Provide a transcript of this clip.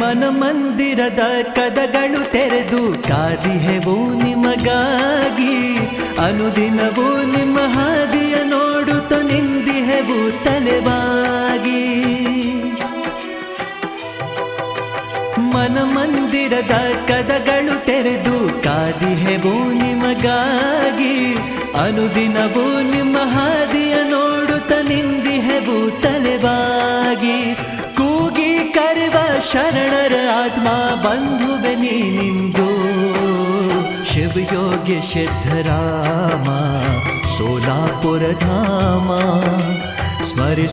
ಮನ ಮಂದಿರದ ಕದಗಳು ತೆರೆದು ಕಾದಿಹೆವು ನಿಮಗಾಗಿ. ಅನುದಿನವೂ ನಿಮ್ಮ ಹಾದಿಯ ನೋಡುತ್ತ ನಿಂದಿಹೆವು ತಲೆವಾಗಿ. ಮನ ಮಂದಿರದ ಕದಗಳು ತೆರೆದು ಕಾದಿಹೆವು ನಿಮಗಾಗಿ. ಅನುದಿನವೂ ನಿಮ್ಮ ಹಾದಿಯ ನೋಡುತ್ತ ನಿಂದಿಹೆವು ತಲೆವಾಗಿ. ಕೂಗಿ ಕರೆವ ಶರಣರ ಆತ್ಮ ಬಂಧುವೆ ನೀನಿಂದು. ಶಿವಯೋಗಿ ಸಿದ್ಧರಾಮ ಸೋಲಾಪುರ ಧಾಮ ಸ್ಮರಿಸ